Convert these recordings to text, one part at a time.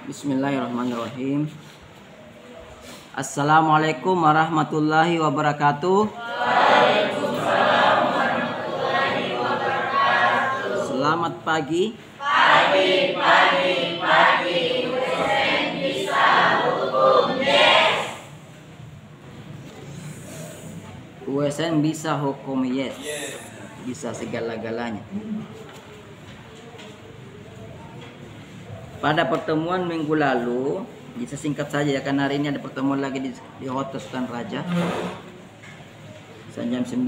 Bismillahirrahmanirrahim. Assalamualaikum warahmatullahi wabarakatuh. Waalaikumsalam warahmatullahi wabarakatuh. Selamat pagi. Pagi. USN bisa hukum, yes. USN bisa hukum, yes. Bisa segala-galanya. Pada pertemuan minggu lalu, bisa singkat saja ya, karena hari ini ada pertemuan lagi di Hotel Sultan Raja jam 9.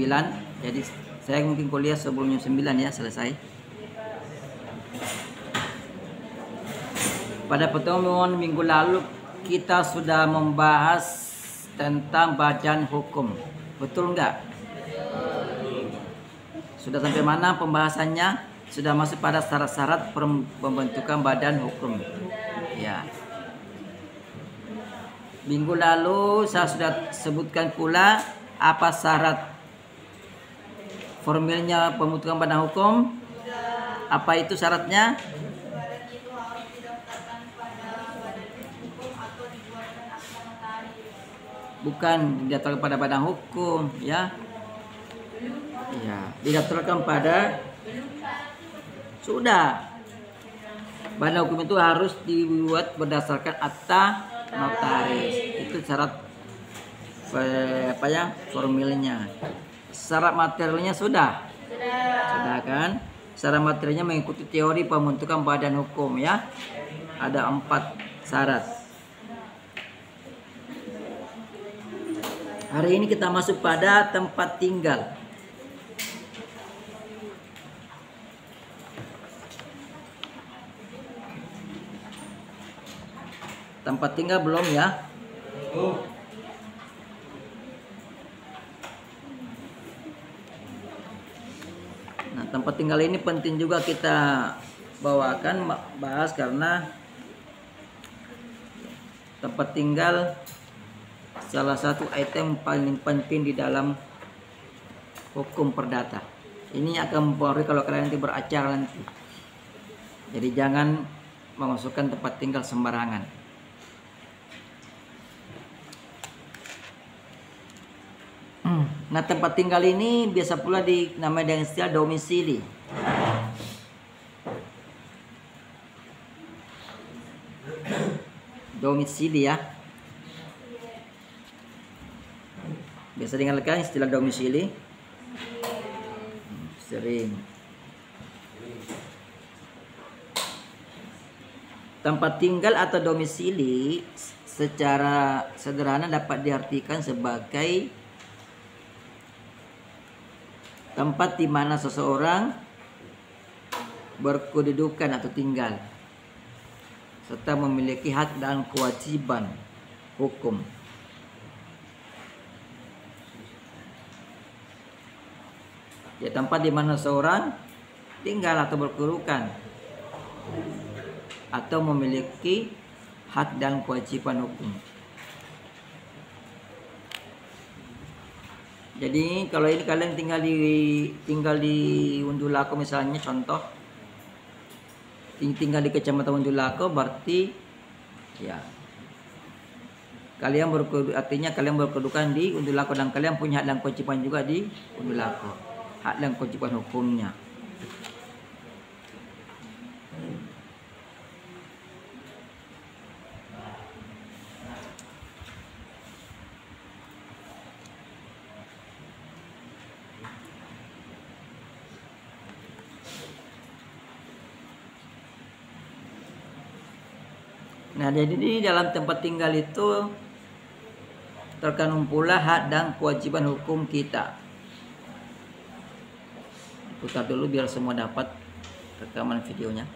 Jadi saya mungkin kuliah sebelum jam 9 ya selesai. Pada pertemuan minggu lalu kita sudah membahas tentang badan hukum. Betul enggak? Sudah sampai mana pembahasannya? Sudah masuk pada syarat-syarat pembentukan badan hukum. Ya. Minggu lalu saya sudah sebutkan pula apa syarat formilnya pembentukan badan hukum. Apa itu syaratnya? Bukan didaftarkan pada badan hukum, ya. Ya, didaftarkan pada sudah. Badan hukum itu harus dibuat berdasarkan akta notaris. Itu syarat formilnya. Syarat materialnya sudah kan? Syarat materialnya mengikuti teori pembentukan badan hukum, ya. Ada 4 syarat. Hari ini kita masuk pada tempat tinggal. Tempat tinggal belum ya? Nah, tempat tinggal ini penting juga kita bahas karena tempat tinggal salah satu item paling penting di dalam hukum perdata. Ini akan mempengaruhi kalau kalian nanti beracara nanti. Jadi jangan memasukkan tempat tinggal sembarangan. Nah, tempat tinggal ini biasa pula dinamai dengan istilah domisili. Domisili ya. Biasa dengarkan istilah domisili. Sering. Tempat tinggal atau domisili secara sederhana dapat diartikan sebagai tempat di mana seseorang berkedudukan atau tinggal serta memiliki hak dan kewajiban hukum. Ya, tempat di mana seseorang tinggal atau berkedudukan atau memiliki hak dan kewajiban hukum. Jadi kalau ini kalian tinggal di Undulako misalnya, contoh tinggal di Kecamatan Undulako, berarti ya artinya kalian berkedudukan di Undulako dan kalian punya hak dan kewajiban juga di Undulako, hak dan kewajiban hukumnya. Nah, jadi di dalam tempat tinggal itu terkandung pula hak dan kewajiban hukum kita. Putar dulu biar semua dapat rekaman videonya.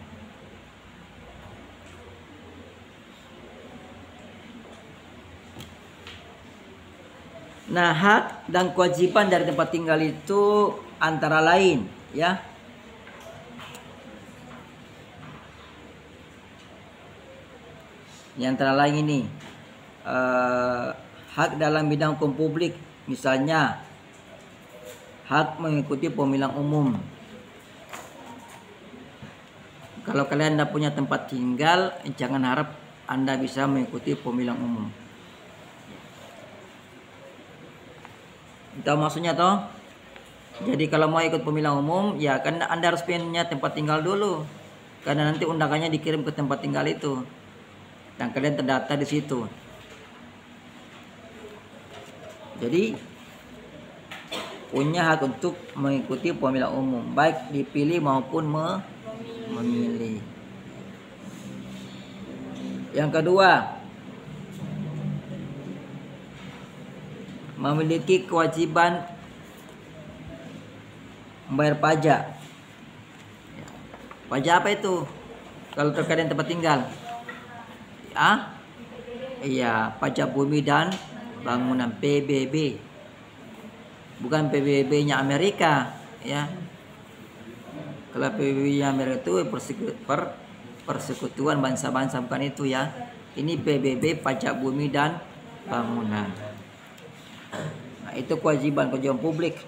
Nah, hak dan kewajiban dari tempat tinggal itu antara lain, ya. Yang antara lain ini hak dalam bidang hukum publik, misalnya hak mengikuti pemilihan umum. Kalau kalian tidak punya tempat tinggal, jangan harap Anda bisa mengikuti pemilihan umum. Tahu maksudnya toh? Jadi kalau mau ikut pemilihan umum, ya kan Anda harus punya tempat tinggal dulu. Karena nanti undangannya dikirim ke tempat tinggal itu. Dan kalian terdata di situ. Jadi punya hak untuk mengikuti pemilihan umum, baik dipilih maupun memilih. Yang kedua, memiliki kewajiban membayar pajak. Pajak apa itu? Kalau terkait dengan tempat tinggal, iya, pajak bumi dan bangunan, PBB. Bukan PBB-nya Amerika, ya. Kalau PBB-nya Amerika itu persekutuan bangsa-bangsa, bukan itu ya. Ini PBB, pajak bumi dan bangunan. Nah, itu kewajiban publik.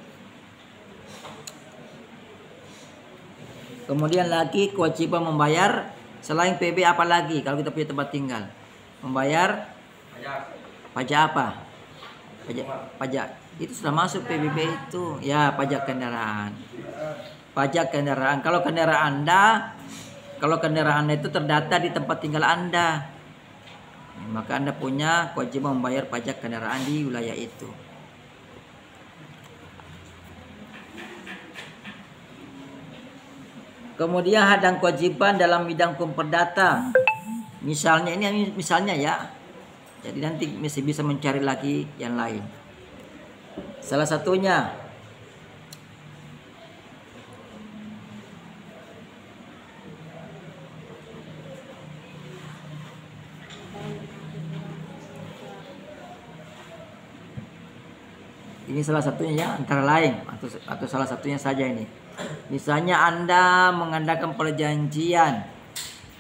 Kemudian lagi kewajiban membayar selain PB apa lagi kalau kita punya tempat tinggal? Membayar pajak apa? Pajak itu sudah masuk PBB itu, ya, pajak kendaraan. Pajak kendaraan. Kalau kendaraan Anda itu terdata di tempat tinggal Anda, maka Anda punya kewajiban membayar pajak kendaraan di wilayah itu. Kemudian hak dan kewajiban dalam bidang hukum perdata. Misalnya ya. Jadi nanti masih bisa mencari lagi yang lain. Salah satunya ini salah satunya ya, antara lain atau salah satunya saja ini. Misalnya Anda mengadakan perjanjian,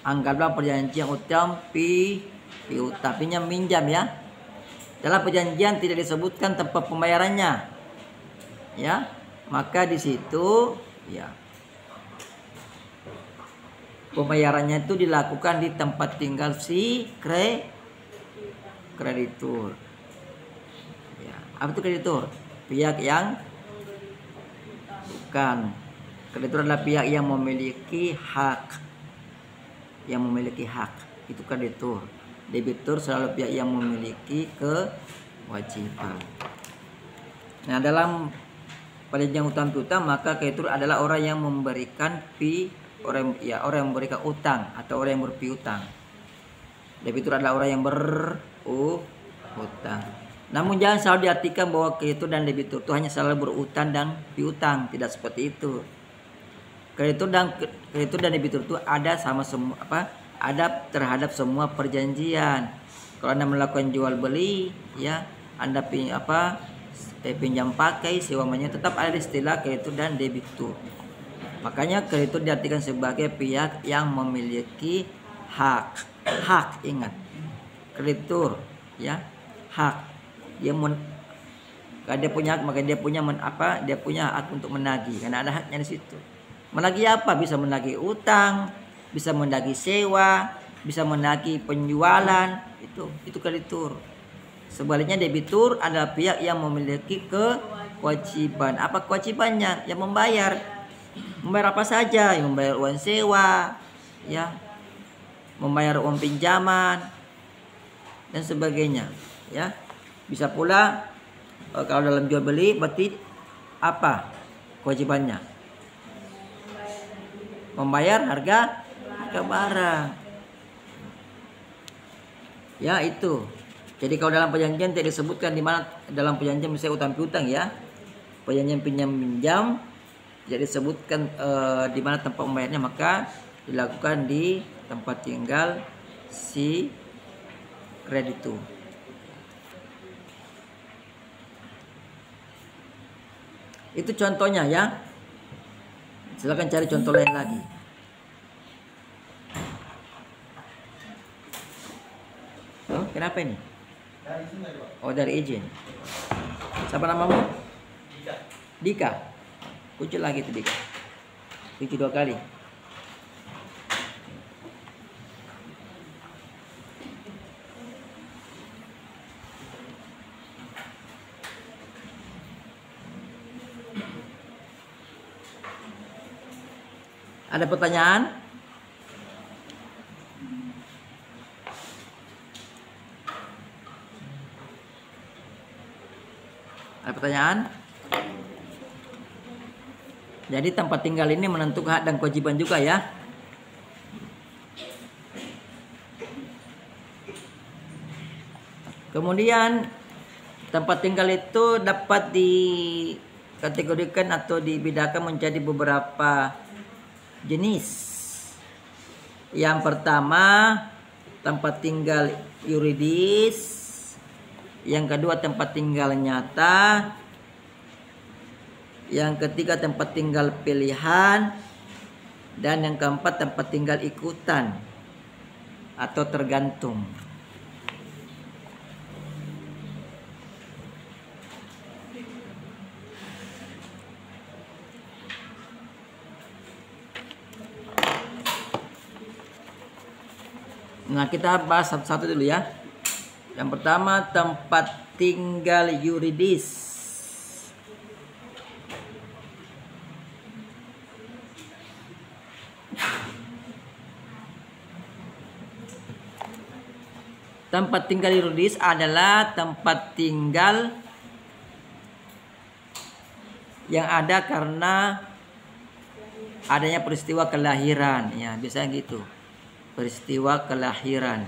anggaplah perjanjian utang tapi minjam ya. Dalam perjanjian tidak disebutkan tempat pembayarannya, ya, maka di situ ya pembayarannya itu dilakukan di tempat tinggal si kreditur. Ya, apa itu kreditur? Pihak yang bukan. Kreditur adalah pihak yang memiliki hak. Itu kreditur. Debitur selalu pihak yang memiliki kewajiban. Nah, dalam perjanjian utang piutang, maka kreditur adalah orang yang memberikan orang yang memberikan utang atau orang yang berpiutang. Debitur adalah orang yang berutang. Namun jangan selalu diartikan bahwa kreditur dan debitur itu hanya selalu berutang dan piutang. Tidak seperti itu. Kreditur dan debitur itu ada sama semua ada terhadap semua perjanjian. Kalau Anda melakukan jual beli, ya, Anda pinjam pakai, sewa menyerah, tetap ada istilah kreditur dan debitur. Makanya kreditur diartikan sebagai pihak yang memiliki hak. Ingat. Kreditur, ya, hak. Kalau dia punya hak, maka dia punya hak untuk menagih, karena ada haknya di situ. Menagih apa? Bisa menagih utang, bisa menagih sewa, bisa menagih penjualan, itu kreditur. Sebaliknya debitur adalah pihak yang memiliki kewajiban. Apa kewajibannya? Yang membayar. Membayar apa saja? Yang membayar uang sewa, ya, membayar uang pinjaman dan sebagainya, ya. Bisa pula kalau dalam jual beli, berarti apa kewajibannya? Membayar harga barang. Ya, itu. Jadi kalau dalam perjanjian tidak disebutkan di mana dalam perjanjian misalnya utang piutang, ya. Perjanjian pinjam minjam tidak disebutkan di mana tempat membayarnya, maka dilakukan di tempat tinggal si kreditur. Itu contohnya, ya. Silakan cari contoh lain lagi. Oh, kenapa ini? Oh, dari izin. Siapa namamu? Dika. Kunci lagi tuh Dika. Kunci 2 kali. Ada pertanyaan? Ada pertanyaan? Jadi tempat tinggal ini menentukan hak dan kewajiban juga ya. Kemudian tempat tinggal itu dapat dikategorikan atau dibedakan menjadi beberapa jenis. Yang pertama, tempat tinggal yuridis. Yang kedua, tempat tinggal nyata. Yang ketiga, tempat tinggal pilihan. Dan yang keempat, tempat tinggal ikutan atau tergantung. Nah, kita bahas satu-satu dulu ya. Yang pertama, tempat tinggal yuridis. Tempat tinggal yuridis adalah tempat tinggal yang ada karena adanya peristiwa kelahiran, ya biasanya gitu. Peristiwa kelahiran.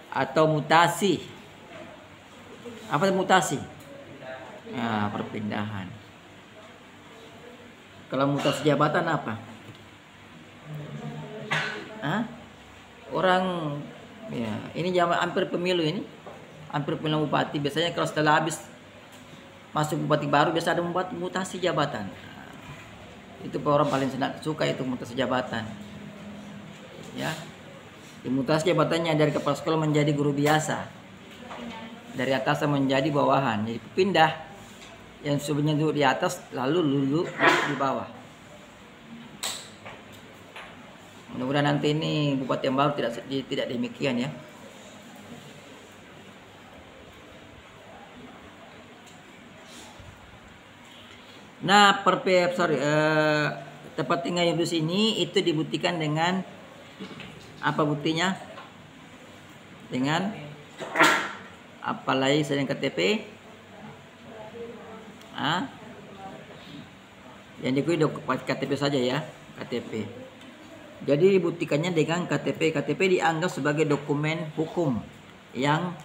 Atau mutasi. Apa itu mutasi? Nah, perpindahan. Kalau mutasi jabatan apa? Hah? Orang ya, ini zaman hampir pemilu ini. Hampir pemilihan bupati. Biasanya kalau setelah habis masuk bupati baru biasa ada mutasi jabatan. Nah, itu orang paling suka itu mutasi jabatan. Ya. Dimutasi jabatannya dari kepala sekolah menjadi guru biasa, dari atasan menjadi bawahan, jadi pindah yang sebelumnya duduk di atas lalu duduk di bawah. Mudah-mudahan nanti ini bupati yang baru tidak demikian ya. Nah, tempat tinggal yuridis ini itu dibuktikan dengan apa buktinya? Dengan apalagi selain KTP? Yang dikui KTP saja ya, KTP. Jadi dibuktikannya dengan KTP. KTP dianggap sebagai dokumen hukum yang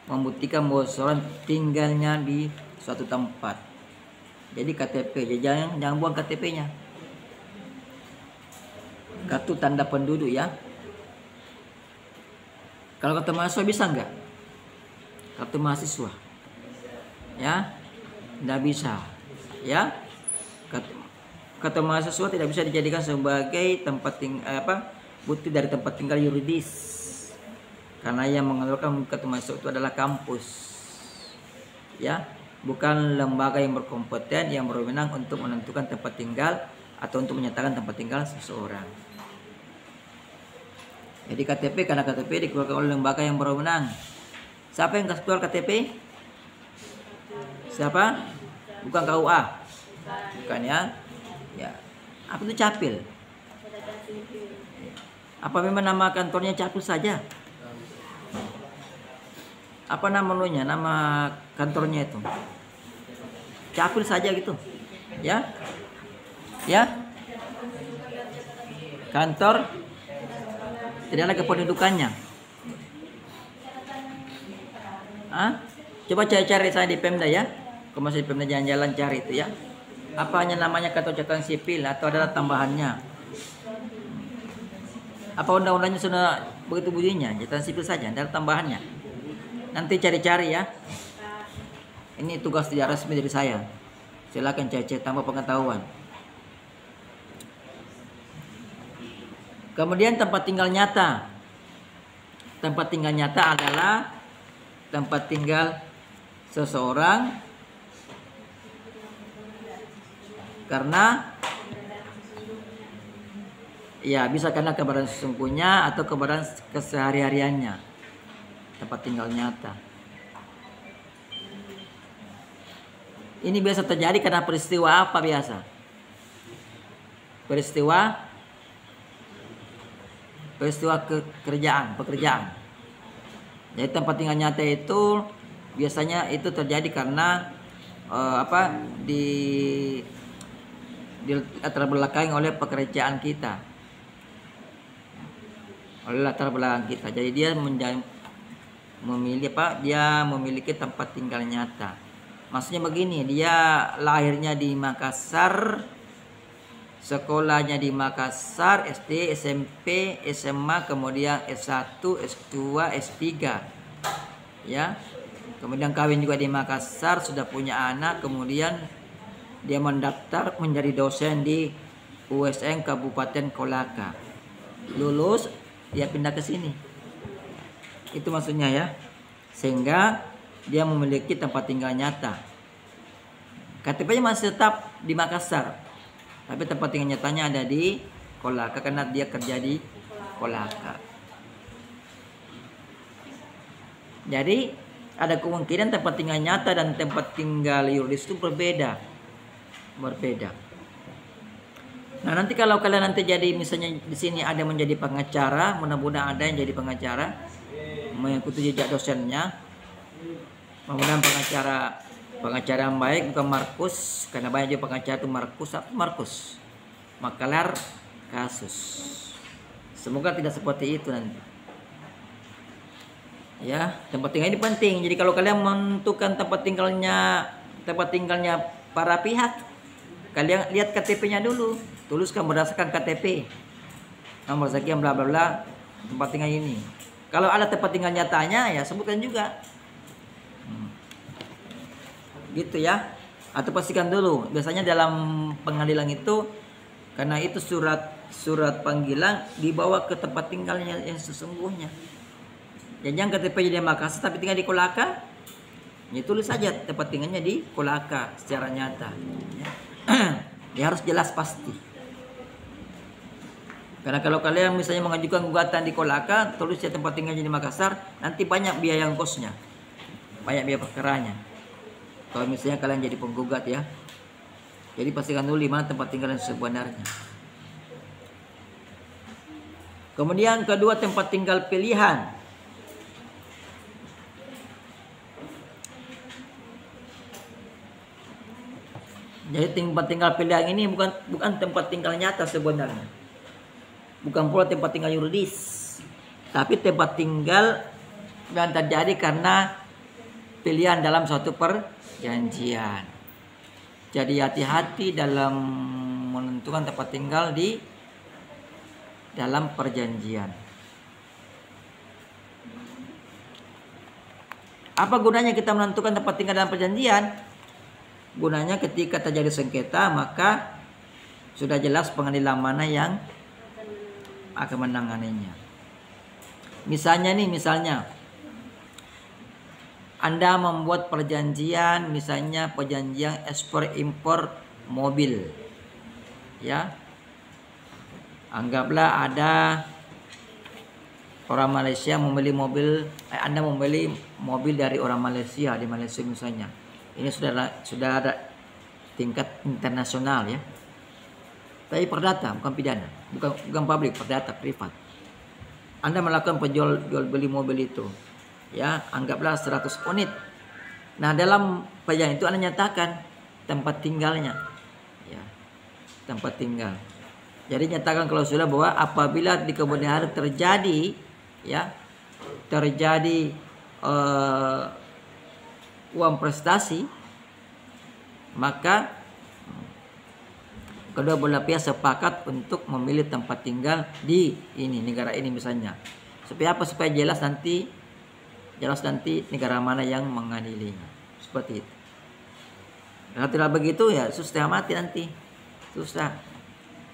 membuktikan bahwa seorang tinggalnya di suatu tempat. Jadi KTP, jangan buang KTP-nya. Kartu tanda penduduk ya. Kalau kartu mahasiswa bisa nggak? Kartu mahasiswa, ya, nggak bisa, ya. Kartu mahasiswa tidak bisa dijadikan sebagai bukti dari tempat tinggal yuridis, karena yang mengeluarkan kartu mahasiswa itu adalah kampus, ya, bukan lembaga yang berkompeten yang berwenang untuk menentukan tempat tinggal atau untuk menyatakan tempat tinggal seseorang. Jadi KTP, karena KTP dikeluarkan oleh lembaga yang berwenang. Siapa yang keluar KTP? Siapa? Bukan KUA. Bukan ya. Ya. Apa itu capil? Apa memang nama kantornya capil saja? Apa namanya? Nama kantornya itu? Capil saja gitu. Ya? Ya? Kantor tidak ada kependudukannya. Coba cari saya di Pemda ya. Kalau masih di Pemda jalan-jalan cari itu ya. Apa hanya namanya kantor catatan sipil atau ada tambahannya? Apa undang-undangnya sudah begitu bunyinya? Catatan sipil saja, ada tambahannya. Nanti cari-cari ya. Ini tugas tidak resmi dari saya. Silakan cari tambah pengetahuan. Kemudian tempat tinggal nyata. Tempat tinggal nyata adalah tempat tinggal seseorang karena Ya, bisa karena keberadaan sesungguhnya atau keberadaan kesehari-hariannya, tempat tinggal nyata. Ini biasa terjadi karena peristiwa apa biasa? Peristiwa pekerjaan. Jadi tempat tinggal nyata itu biasanya itu terjadi karena di latar belakangi oleh pekerjaan kita, Jadi dia memiliki tempat tinggal nyata. Maksudnya begini, dia lahirnya di Makassar, sekolahnya di Makassar, SD, SMP, SMA, kemudian S1, S2, S3. Ya. Kemudian kawin juga di Makassar, sudah punya anak, kemudian dia mendaftar menjadi dosen di USN Kabupaten Kolaka. Lulus, dia pindah ke sini. Itu maksudnya ya. Sehingga dia memiliki tempat tinggal nyata. KTP-nya masih tetap di Makassar, tapi tempat tinggal nyatanya ada di Kolaka karena dia kerja di Kolaka. Jadi ada kemungkinan tempat tinggal nyata dan tempat tinggal yuridis itu berbeda. Nah, nanti kalau kalian nanti jadi misalnya di sini ada menjadi pengacara, mudah-mudahan ada yang jadi pengacara, mengikuti jejak dosennya. Mudah-mudahan pengacara yang baik, bukan Markus, karena banyak juga pengacara itu Markus, makalar kasus. Semoga tidak seperti itu nanti. Ya, tempat tinggal ini penting. Jadi kalau kalian menentukan tempat tinggalnya para pihak, kalian lihat KTP-nya dulu, tuliskan berdasarkan KTP, nomor sekian bla bla bla, tempat tinggal ini. Kalau ada tempat tinggal nyatanya, ya sebutkan juga. Gitu ya. Atau pastikan dulu. Biasanya dalam pengadilan itu, karena itu surat panggilan dibawa ke tempat tinggalnya yang sesungguhnya. Jangan KTP di Makassar tapi tinggal di Kolaka, ya tulis saja tempat tinggalnya di Kolaka secara nyata. Ya. Dia harus jelas pasti. Karena kalau kalian misalnya mengajukan gugatan di Kolaka, tulis ya tempat tinggalnya di Makassar, nanti banyak biaya ongkosnya, banyak biaya perkaranya. Kalau misalnya kalian jadi penggugat ya, jadi pastikan dulu di mana tempat tinggal yang sebenarnya. Kemudian kedua, tempat tinggal pilihan. Jadi tempat tinggal pilihan ini bukan tempat tinggal nyata sebenarnya, bukan pula tempat tinggal yuridis, tapi tempat tinggal yang terjadi karena pilihan dalam suatu perjanjian. Jadi hati-hati dalam menentukan tempat tinggal di dalam perjanjian. Apa gunanya kita menentukan tempat tinggal dalam perjanjian? Gunanya ketika terjadi sengketa, maka sudah jelas pengadilan mana yang akan menanganinya. Misalnya Anda membuat perjanjian, misalnya perjanjian ekspor impor mobil. Ya. Anggaplah ada orang Malaysia membeli mobil, Anda membeli mobil dari orang Malaysia di Malaysia misalnya. Ini sudah ada tingkat internasional ya. Tapi perdata, bukan pidana, bukan publik, perdata, privat. Anda melakukan jual beli mobil itu, ya, anggaplah 100 unit. Nah, dalam perjanjian itu Anda nyatakan tempat tinggalnya, ya, tempat tinggal. Jadi nyatakan klausul bahwa apabila di kemudian hari terjadi uang prestasi, maka kedua belah pihak sepakat untuk memilih tempat tinggal di negara ini misalnya. Supaya apa? Supaya jelas nanti negara mana yang mengadilinya. Seperti itu. Kalau tidak begitu ya susah mati nanti. Susah.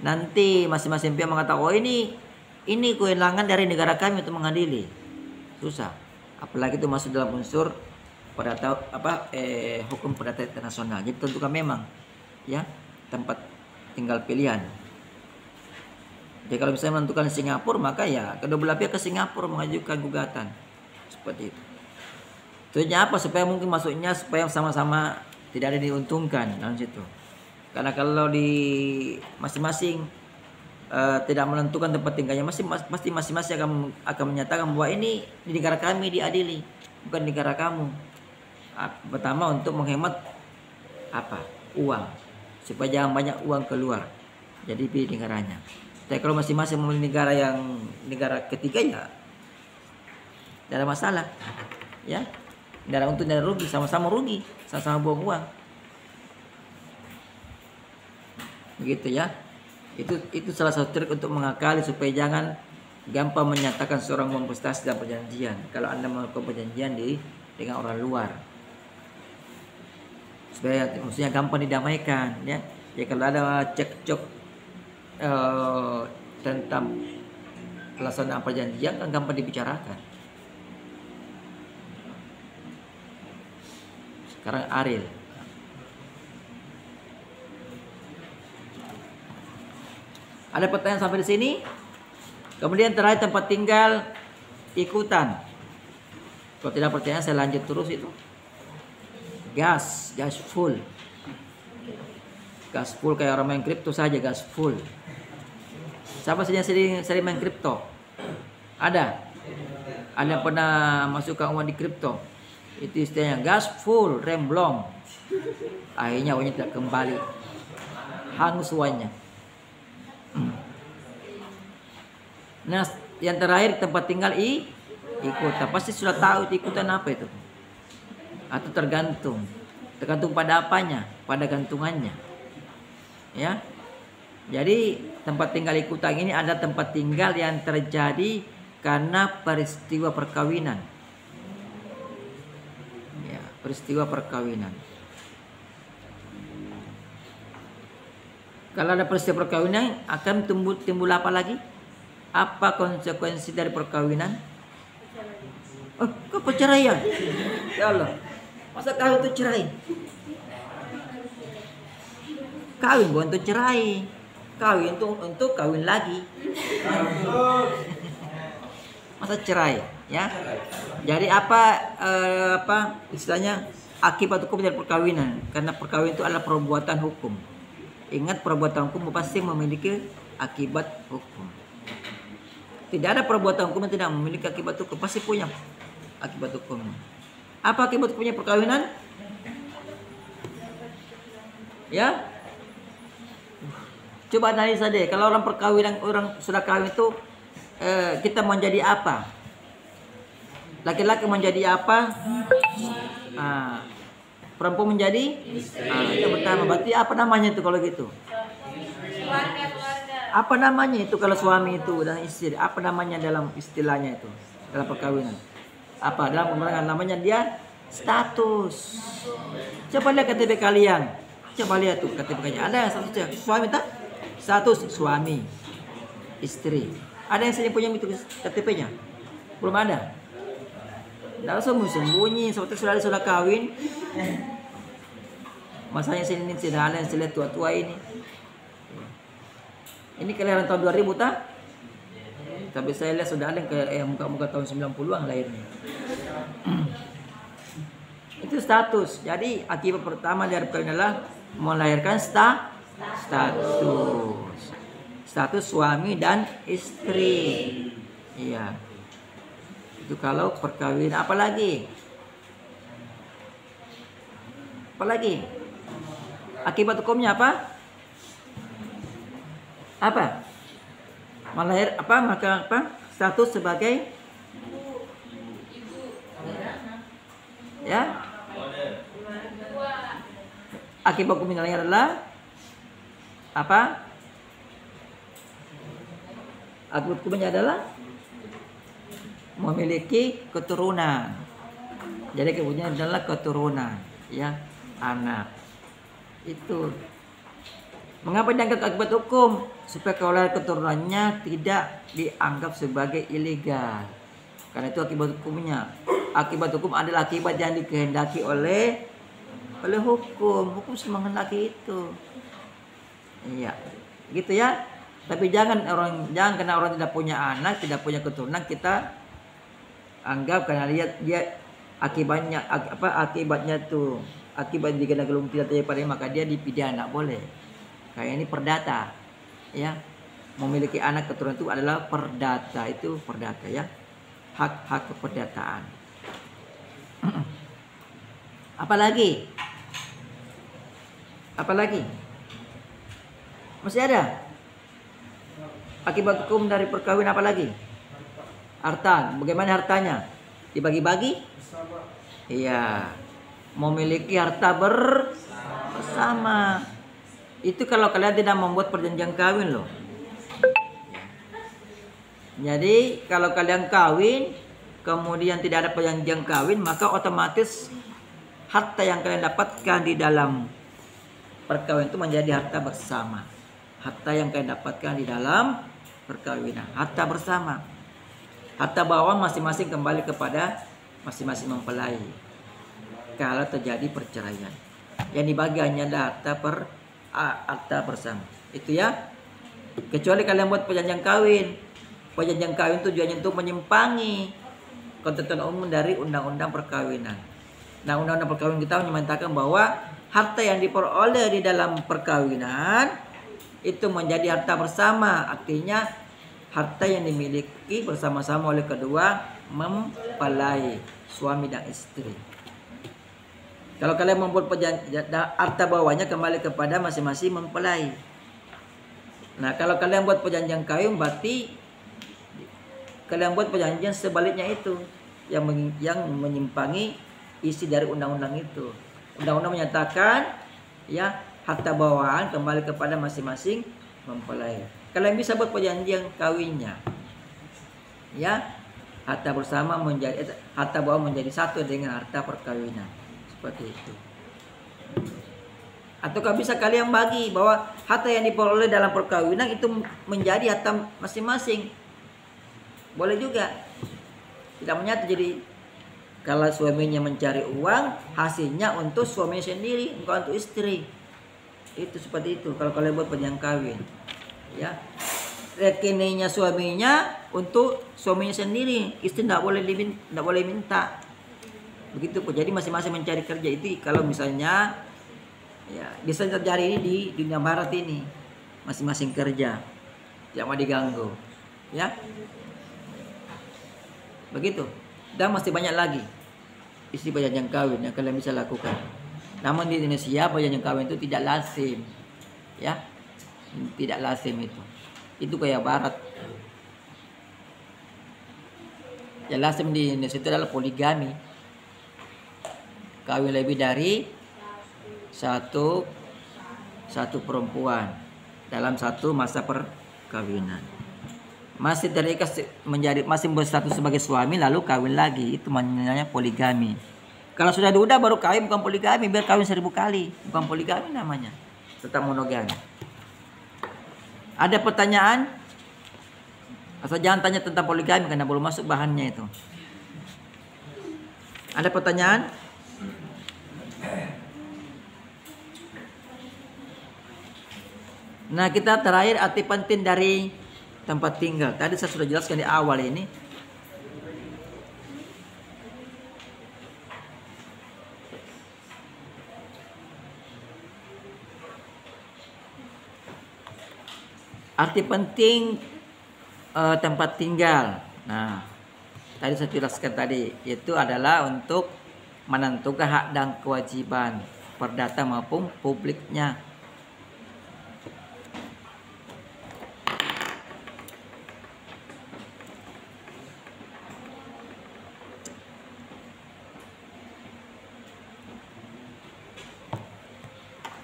Nanti masing-masing pihak mengatakan, oh ini kewenangan dari negara kami untuk mengadili. Susah. Apalagi itu masuk dalam unsur hukum perdata internasional. Jadi tentukan memang ya tempat tinggal pilihan. Jadi kalau misalnya menentukan Singapura, maka ya kedua belah pihak ke Singapura mengajukan gugatan. Seperti itu. Tujuannya apa? Supaya mungkin masuknya supaya sama-sama tidak ada diuntungkan dalam situ. Karena kalau di masing-masing tidak menentukan tempat tinggalnya, pasti masing-masing akan menyatakan bahwa ini di negara kami diadili, bukan negara kamu. Pertama untuk menghemat uang, supaya jangan banyak uang keluar. Jadi pilih negaranya. Tapi kalau masing-masing memilih negara ketiga ya tidak ada masalah, ya. Tidak ada untung dan rugi, sama-sama rugi, sama-sama buang uang. Begitu ya. Itu salah satu trik untuk mengakali supaya jangan gampang menyatakan seorang memprestasi dalam perjanjian. Kalau Anda melakukan perjanjian dengan orang luar, supaya maksudnya gampang didamaikan, ya. Ya kalau ada cekcok tentang pelaksanaan perjanjian kan gampang dibicarakan. Sekarang Ariel. Ada pertanyaan sampai di sini? Kemudian terakhir tempat tinggal ikutan. Kalau tidak percaya saya lanjut terus itu. Gas full. Gas full kayak orang main kripto saja, gas full. Siapa saja yang sering main kripto? Ada yang pernah masukkan uang di kripto? Itu istilahnya gas full, remblong. Akhirnya uangnya tidak kembali, hangus uangnya. Nah, yang terakhir tempat tinggal ikutan. Pasti sudah tahu ikutan apa itu. Atau tergantung pada apanya, pada gantungannya. Ya. Jadi tempat tinggal ikutan ini ada tempat tinggal yang terjadi karena peristiwa perkawinan. Ya, peristiwa perkawinan. Kalau ada peristiwa perkawinan akan timbul apa lagi? Apa konsekuensi dari perkawinan? Kok perceraian? Ya Allah. Masa kawin itu cerai? Kawin bukan untuk cerai. Kawin untuk kawin lagi. Masa cerai, ya? Jadi apa istilahnya akibat hukum dari perkawinan? Karena perkawinan itu adalah perbuatan hukum. Ingat, perbuatan hukum pasti memiliki akibat hukum. Tidak ada perbuatan hukum yang tidak memiliki akibat hukum, pasti punya akibat hukum. Apa akibat hukumnya perkawinan? Ya, coba analisa deh. Kalau orang perkawinan, orang sudah kawin itu, kita menjadi apa? Laki-laki menjadi apa? Perempuan menjadi itu pertama. Berarti apa namanya itu kalau gitu? Keluarga. Apa namanya itu kalau suami itu dan istri? Apa namanya dalam istilahnya itu dalam perkawinan? Apa dalam pemerangan namanya dia status. Coba lihat KTP kalian. Coba lihat tuh KTP kalian. Ada yang status suami tak? Status suami, istri. Ada yang saya punya itu KTP-nya? Belum ada. Tidak sembunyi, seperti sudah kawin. Masanya sini tidak ada yang saya lihat tua-tua ini. Ini kelahiran tahun 2000 tak? Tapi saya lihat sudah ada yang muka-muka tahun 90-an lahirnya. Itu status. Jadi akibat pertama dari perkawinan adalah melahirkan status. Status suami dan istri. Iya. Itu kalau perkawinan. Apalagi? Akibat hukumnya apa? Status sebagai ya. Akibat hukumnya adalah apa? Akibat hukumnya adalah memiliki keturunan. Jadi kemudian adalah keturunan, ya, anak. Itu. Mengapa dianggap akibat hukum? Supaya kalau keturunannya tidak dianggap sebagai ilegal. Karena itu akibat hukumnya. Akibat hukum adalah akibat yang dikehendaki oleh hukum. Hukum menghendaki itu. Iya. Gitu ya. Tapi jangan karena orang tidak punya anak, tidak punya keturunan kita anggap karena lihat dia akibatnya akibat jika belum tidak terjadi maka dia dipidana, boleh. Kayak ini perdata, ya. Memiliki anak keturunan itu adalah perdata, ya. Hak keperdataan. Apalagi? Masih ada? Akibat hukum dari perkawinan apa lagi? Harta. Bagaimana hartanya? Dibagi-bagi? Iya. Memiliki harta bersama. Itu kalau kalian tidak membuat perjanjian kawin loh. Jadi kalau kalian kawin kemudian tidak ada perjanjian kawin, maka otomatis harta yang kalian dapatkan di dalam perkawinan itu menjadi harta bersama. Harta yang kalian dapatkan di dalam perkawinan, harta bersama. Harta bawaan masing-masing kembali kepada masing-masing mempelai. Kalau terjadi perceraian, yang dibagi hanya harta bersama. Itu ya. Kecuali kalian buat perjanjian kawin. Perjanjian kawin tujuannya untuk menyimpangi ketentuan umum dari undang-undang perkawinan. Nah, undang-undang perkawinan kita menyatakan bahwa harta yang diperoleh di dalam perkawinan itu menjadi harta bersama. Artinya harta yang dimiliki bersama-sama oleh kedua mempelai, suami dan istri. Kalau kalian membuat perjanjian, harta bawahnya kembali kepada masing-masing mempelai. Nah, kalau kalian buat perjanjian kawin berarti kalian buat perjanjian sebaliknya itu yang menyimpangi isi dari undang-undang itu. Undang-undang menyatakan ya harta bawaan kembali kepada masing-masing mempelai. Kalian bisa buat perjanjian kawinnya. Ya, harta bersama harta bawaan menjadi satu dengan harta perkawinan. Seperti itu. Ataukah bisa kalian bagi bahwa harta yang diperoleh dalam perkawinan itu menjadi harta masing-masing. Boleh juga. Tidak menyatu, jadi kalau suaminya mencari uang, hasilnya untuk suaminya sendiri, bukan untuk istri. Itu seperti itu kalau kalian buat perjanjian kawin. Ya. Rekeningnya suaminya untuk suaminya sendiri, istri tidak boleh minta. Begitu pun. Jadi masing-masing mencari kerja itu kalau misalnya ya bisa terjadi ini di dunia barat ini. Masing-masing kerja. Tidak mau diganggu. Ya. Begitu. Dan masih banyak lagi isi perjanjian kawin yang kalian bisa lakukan. Namun di Indonesia perjanjian kawin itu tidak lazim. Ya. Tidak lazim itu. Itu kayak barat. Yang lazim di Indonesia itu adalah poligami. Kawin lebih dari satu perempuan dalam satu masa perkawinan. Masih terikat masih berstatus sebagai suami lalu kawin lagi, itu namanya poligami. Kalau sudah duda baru kawin, bukan poligami, biar kawin 1000 kali, bukan poligami namanya, tetap monogami. Ada pertanyaan? Asal jangan tanya tentang poligami karena belum masuk bahannya itu. Ada pertanyaan? Nah, kita terakhir arti penting dari tempat tinggal. Tadi saya sudah jelaskan di awal ini. Arti penting tempat tinggal. Nah, tadi saya jelaskan tadi, itu adalah untuk menentukan hak dan kewajiban perdata maupun publiknya.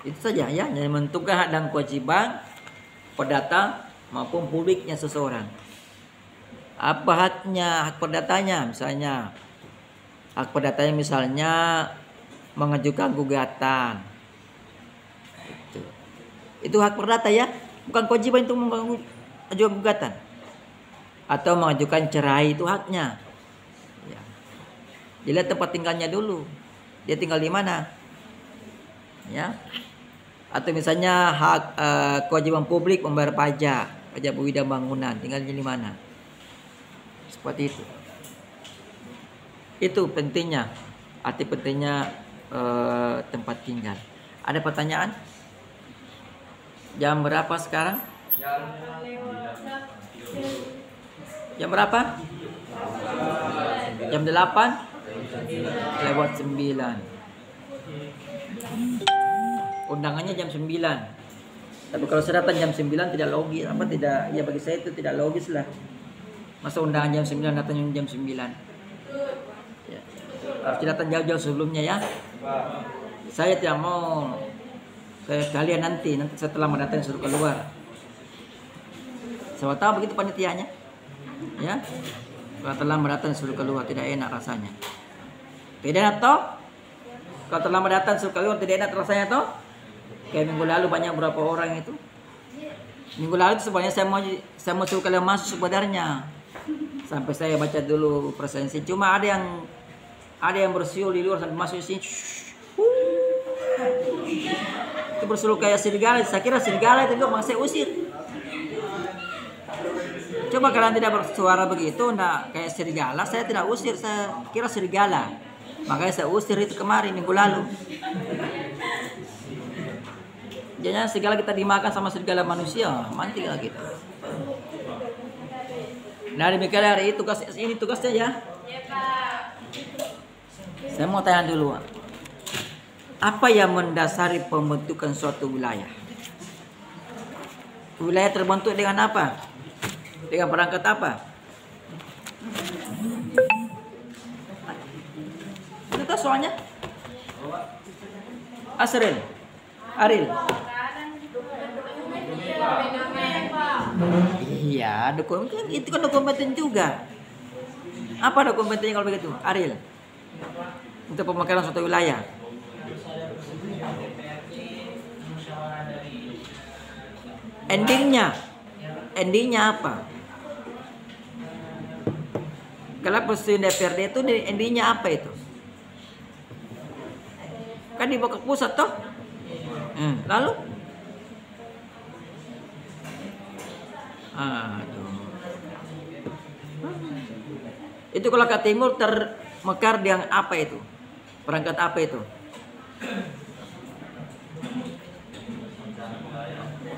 Itu saja ya, yang menentukan hak dan kewajiban perdata maupun publiknya seseorang. Apa haknya, hak perdatanya? Misalnya hak perdatanya misalnya mengajukan gugatan. Itu hak perdata ya, bukan kewajiban itu mengajukan gugatan. Atau mengajukan cerai, itu haknya. Ya. Dilihat tempat tinggalnya dulu. Dia tinggal di mana? Ya. Atau misalnya hak kewajiban publik membayar pajak. Raja bidang bangunan, tinggalnya di mana. Seperti itu. Itu pentingnya, arti pentingnya tempat tinggal. Ada pertanyaan? Jam berapa sekarang? Jam berapa? Jam 8 lewat 9. Undangannya jam 9. Tapi kalau saya datang jam 9 tidak logis, ya bagi saya itu tidak logis lah. Masa undangan jam 9 datang jam 9. Ya. Harus datang jauh-jauh sebelumnya ya. Saya tidak mau kayak kalian nanti setelah mendatang suruh keluar. Saya tahu begitu panitianya. Ya. Kalau telah mendatang suruh keluar tidak enak rasanya. Tidak enak toh? Kalau telah mendatang suruh keluar tidak enak rasanya toh? Kayak minggu lalu banyak berapa orang itu. Minggu lalu itu sebenarnya saya mau suruh kalian masuk sebenarnya. Sampai saya baca dulu presensi. Cuma ada yang bersiul di luar sampai masuk sini. Itu bersiul kayak serigala. Saya kira serigala itu juga saya usir. Coba kalian tidak bersuara begitu, nah kayak serigala, saya tidak usir, saya kira serigala. Makanya saya usir itu kemarin minggu lalu. Jangan serigala kita dimakan sama serigala manusia, mati lah kita. Nah demikian hari ini tugasnya ya. Saya mau tanya dulu, apa yang mendasari pembentukan suatu wilayah? Wilayah terbentuk dengan apa? Dengan perangkat apa? Itu tahu soalnya? Aril. Iya, dokumen itu kan dokumen juga. Apa dokumennya kalau begitu? Aril. Untuk pemekaran suatu wilayah. Endingnya apa? Kalau persetujuan DPRD itu endingnya apa itu? Kan dibawa ke pusat toh? Lalu? Aduh. Itu kalau ke timur termekar yang apa itu? Perangkat apa itu?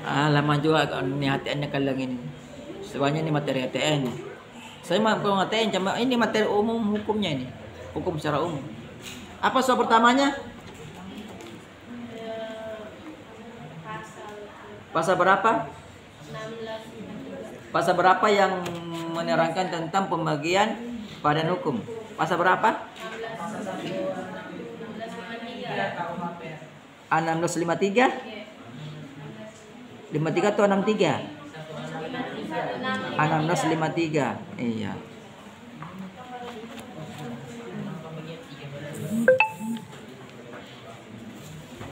Lama juga ini HTN-nya kalian ini. Sebenarnya ini materi HTN. Saya mampu ngatain, cuma ini materi umum hukumnya ini. Hukum secara umum. Apa soal pertamanya? Pasal berapa? 16. Pasal berapa yang menerangkan tentang pembagian badan hukum? Pasal berapa? 1653. 53 atau 63? 1653. Iya.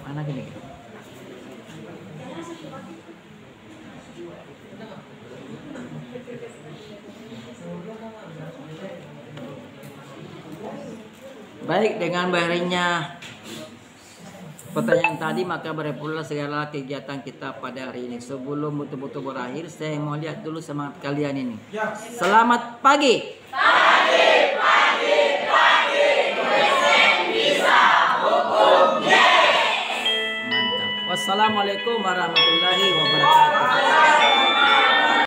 Mana gini? Baik, dengan berakhirnya pertanyaan tadi maka berakhir pula segala kegiatan kita pada hari ini. Sebelum betul-betul berakhir, saya mau lihat dulu semangat kalian ini. Selamat pagi. Pagi. Dosen bisa hukum. Mantap. Wassalamualaikum warahmatullahi wabarakatuh.